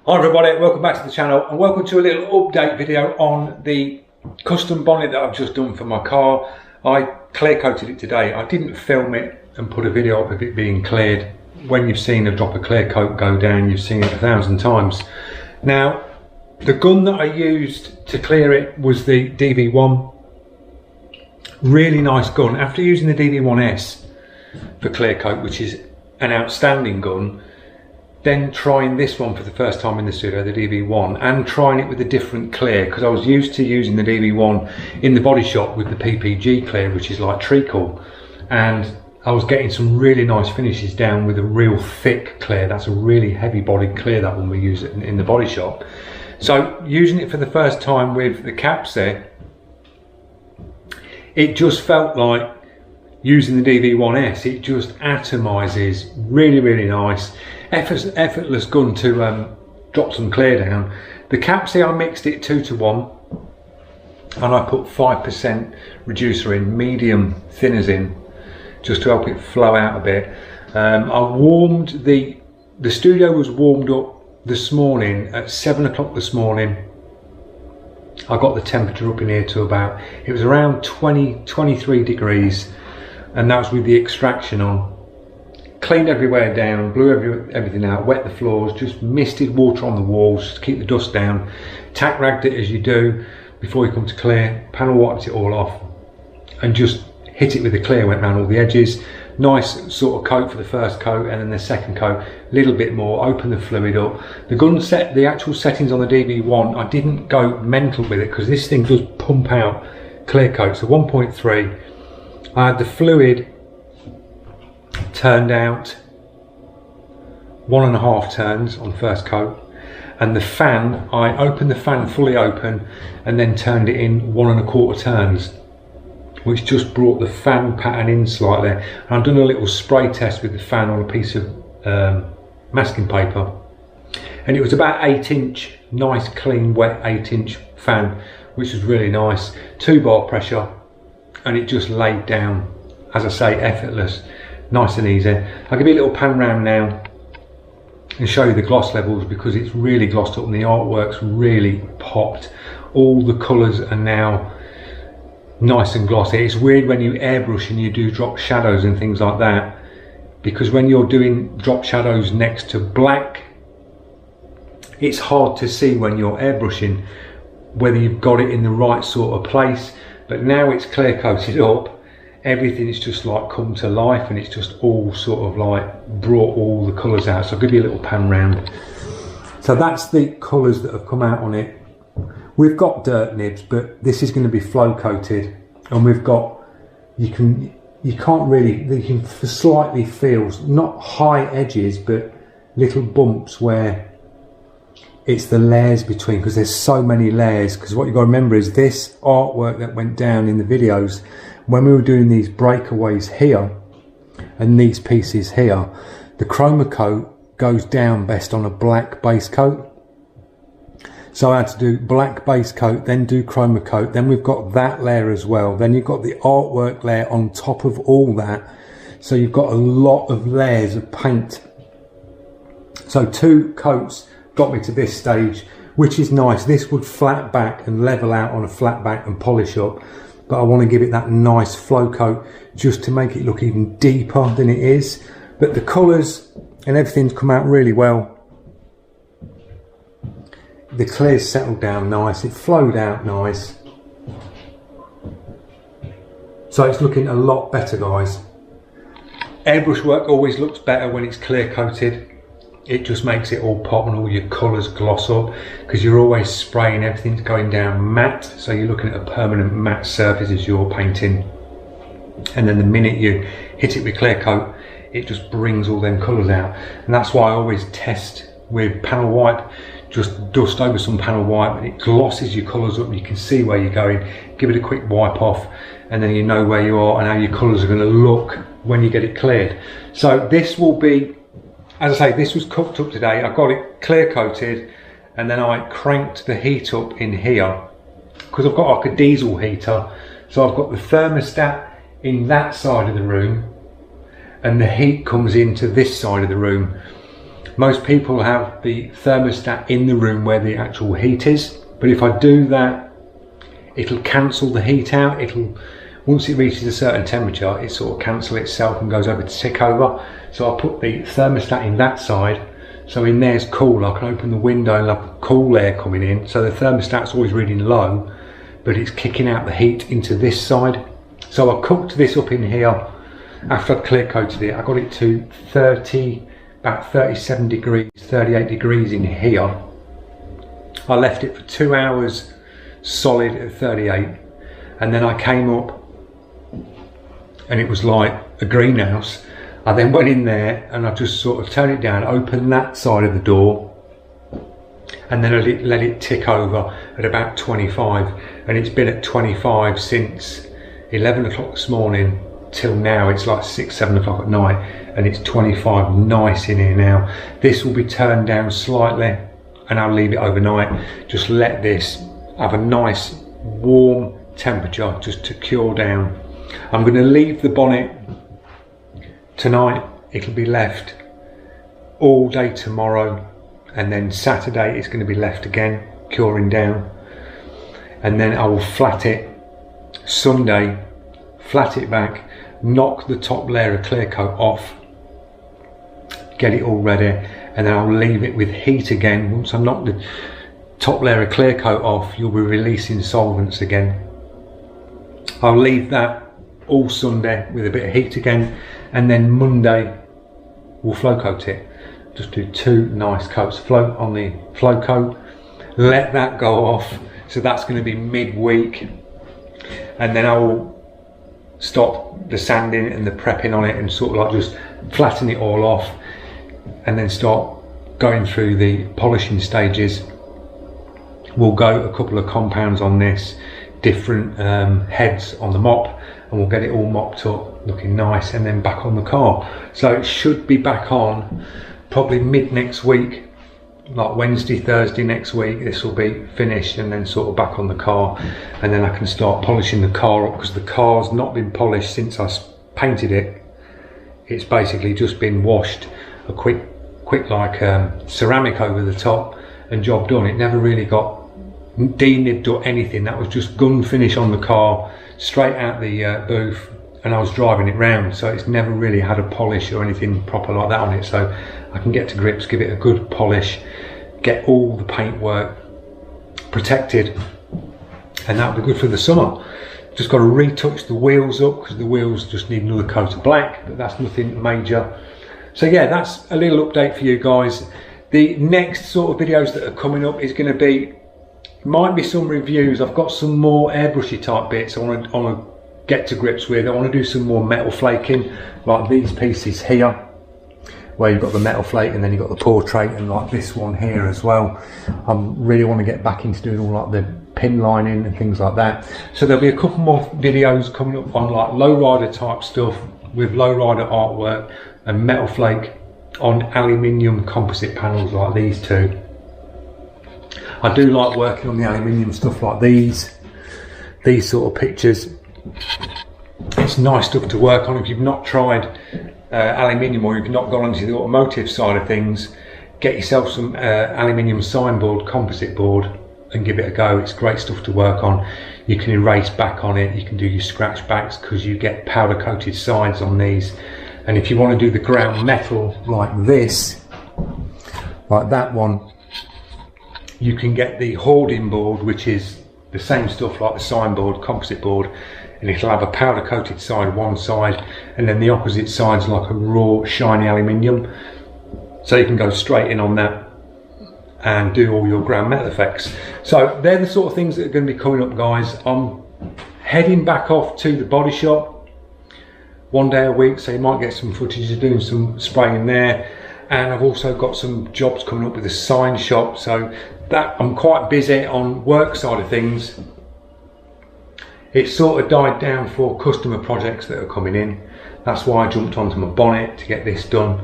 Hi everybody, welcome back to the channel and welcome to a little update video on the custom bonnet that I've just done for my car. I clear coated it today. I didn't film it and put a video up of it being cleared. When you've seen a drop of clear coat go down, you've seen it 1,000 times. Now, the gun that I used to clear it was the DV1. Really nice gun. After using the DV1S for clear coat, which is an outstanding gun, then trying this one for the first time in the studio, the DV1, and trying it with a different clear, because I was used to using the DV1 in the body shop with the PPG clear, which is like treacle, and I was getting some really nice finishes down with a real thick clear. That's a really heavy bodied clear, that one we use in the body shop. So using it for the first time with the caps there, it just felt like using the DV1S. It just atomizes, really nice. Effortless gun to drop some clear down. The caps here, I mixed it 2 to 1, and I put 5% reducer in, medium thinners in, just to help it flow out a bit. I warmed the studio was warmed up this morning at 7 o'clock this morning. I got the temperature up in here to about, it was around 23 degrees, and that was with the extraction on. Cleaned everywhere down, blew everything out, wet the floors, just misted water on the walls to keep the dust down, tack ragged it as you do before you come to clear, panel wiped it all off, and just hit it with the clear, went around all the edges. Nice sort of coat for the first coat, and then the second coat, a little bit more, open the fluid up. The gun set, the actual settings on the DV1, I didn't go mental with it because this thing does pump out clear coat, so 1.3. I had the fluid turned out 1.5 turns on first coat, and the fan, I opened the fan fully open and then turned it in 1.25 turns, which just brought the fan pattern in slightly. And I've done a little spray test with the fan on a piece of masking paper, and it was about 8-inch, nice clean wet 8-inch fan, which was really nice. 2-bar pressure, and it just laid down, as I say, effortless, nice and easy. I'll give you a little pan round now and show you the gloss levels, because it's really glossed up and the artwork's really popped. All the colours are now nice and glossy. It's weird when you airbrush and you do drop shadows and things like that, because when you're doing drop shadows next to black, it's hard to see when you're airbrushing whether you've got it in the right sort of place. But now it's clear coated up, everything's just like come to life, and it's just all sort of like brought all the colours out. So I'll give you a little pan round. So that's the colours that have come out on it. We've got dirt nibs, but this is going to be flow coated, and we've got, you can slightly feel, not high edges, but little bumps where it's the layers between, because there's so many layers. Because what you've got to remember is this artwork that went down in the videos, when we were doing these breakaways here and these pieces here, the chroma coat goes down best on a black base coat. So I had to do black base coat, then do chroma coat, then we've got that layer as well, then you've got the artwork layer on top of all that, so you've got a lot of layers of paint. So 2 coats got me to this stage, which is nice. This would flat back and level out on a flat back and polish up, but I want to give it that nice flow coat just to make it look even deeper than it is. But the colours and everything's come out really well. The clear's settled down nice, it flowed out nice. So it's looking a lot better, guys. Airbrush work always looks better when it's clear coated. It just makes it all pop and all your colours gloss up, because you're always spraying, everything's going down matte, so you're looking at a permanent matte surface as you're painting. And then the minute you hit it with clear coat, it just brings all them colours out. And that's why I always test with panel wipe. Just dust over some panel wipe, and it glosses your colours up, and you can see where you're going. Give it a quick wipe off, and then you know where you are and how your colours are going to look when you get it cleared. So this will be, as I say, this was cooked up today. I got it clear coated, and then I cranked the heat up in here, because I've got like a diesel heater. So I've got the thermostat in that side of the room, and the heat comes into this side of the room. Most people have the thermostat in the room where the actual heat is, but if I do that, it'll cancel the heat out. Once it reaches a certain temperature, it sort of cancels itself and goes over to tick over. So I put the thermostat in that side, so in there's cool. I can open the window and have cool air coming in. So the thermostat's always reading low, but it's kicking out the heat into this side. So I cooked this up in here after I'd clear coated it. I got it to about 37 degrees, 38 degrees in here. I left it for 2 hours solid at 38, and then I came up and it was like a greenhouse. I then went in there and I just sort of turned it down, opened that side of the door, and then I let it tick over at about 25, and it's been at 25 since 11 o'clock this morning till now. It's like 6-7 o'clock at night, and it's 25 nice in here now. This will be turned down slightly and I'll leave it overnight. Just let this have a nice warm temperature just to cure down. I'm going to leave the bonnet tonight. It'll be left all day tomorrow, and then Saturday it's going to be left again curing down, and then I will flat it Sunday, flat it back, knock the top layer of clear coat off, get it all ready, and then I'll leave it with heat again. Once I knock the top layer of clear coat off, you'll be releasing solvents again. I'll leave that all Sunday with a bit of heat again, and then Monday we'll flow coat it. Just do 2 nice coats of float on the flow coat, let that go off. So that's going to be midweek, and then I will stop the sanding and the prepping on it and sort of like just flatten it all off, and then start going through the polishing stages. We'll go a couple of compounds on this, different heads on the mop, and we'll get it all mopped up looking nice, and then back on the car. So it should be back on probably mid next week, like Wednesday, Thursday next week. This will be finished, and then sort of back on the car, and then I can start polishing the car up, because the car's not been polished since I painted it. It's basically just been washed, a quick like ceramic over the top, and job done. It never really got de-nibbed or anything. That was just gun finish on the car, straight out the booth, and I was driving it round, so it's never really had a polish or anything proper like that on it. So I can get to grips, give it a good polish, get all the paintwork protected, and that'll be good for the summer. Just got to retouch the wheels up, because the wheels just need another coat of black, but that's nothing major. So yeah, that's a little update for you guys. The next sort of videos that are coming up is going to be, might be some reviews. I've got some more airbrushy type bits I want to get to grips with. I want to do some more metal flaking, like these pieces here, where you've got the metal flake and then you've got the portrait, and like this one here as well. I really want to get back into doing all like the pin lining and things like that. So there'll be a couple more videos coming up on like lowrider type stuff with lowrider artwork and metal flake on aluminium composite panels like these two. I do like working on the aluminium stuff like these sort of pictures. It's nice stuff to work on. If you've not tried aluminium, or you've not gone into the automotive side of things, get yourself some aluminium signboard, composite board, and give it a go. It's great stuff to work on. You can erase back on it, you can do your scratch backs, because you get powder coated sides on these. And if you want to do the ground metal like this, like that one, you can get the hoarding board, which is the same stuff like the signboard, composite board, and it'll have a powder coated side one side, and then the opposite side's like a raw shiny aluminium. So you can go straight in on that and do all your ground metal effects. So they're the sort of things that are going to be coming up, guys. I'm heading back off to the body shop one day a week, so you might get some footage of doing some spraying there. And I've also got some jobs coming up with the sign shop, so that I'm quite busy on work side of things. It's sort of died down for customer projects that are coming in. That's why I jumped onto my bonnet to get this done.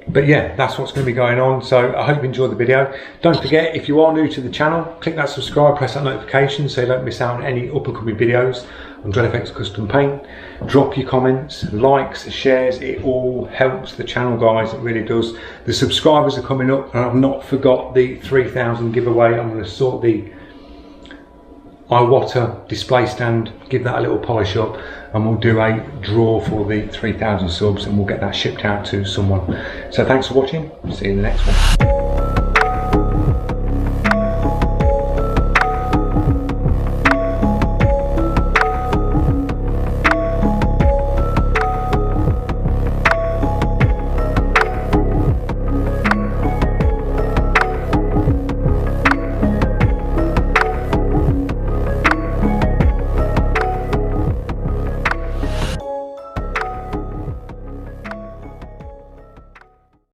But yeah, that's what's going to be going on. So I hope you enjoyed the video. Don't forget, if you are new to the channel, click that subscribe, press that notification so you don't miss out on any up and coming videos. on DreadFX Custom Paint. Drop your comments, likes, shares, it all helps the channel, guys, it really does. The subscribers are coming up, and I've not forgot the 3,000 giveaway. I'm going to sort the Iwata display stand, give that a little polish up, and we'll do a draw for the 3,000 subs, and we'll get that shipped out to someone. So thanks for watching, see you in the next one.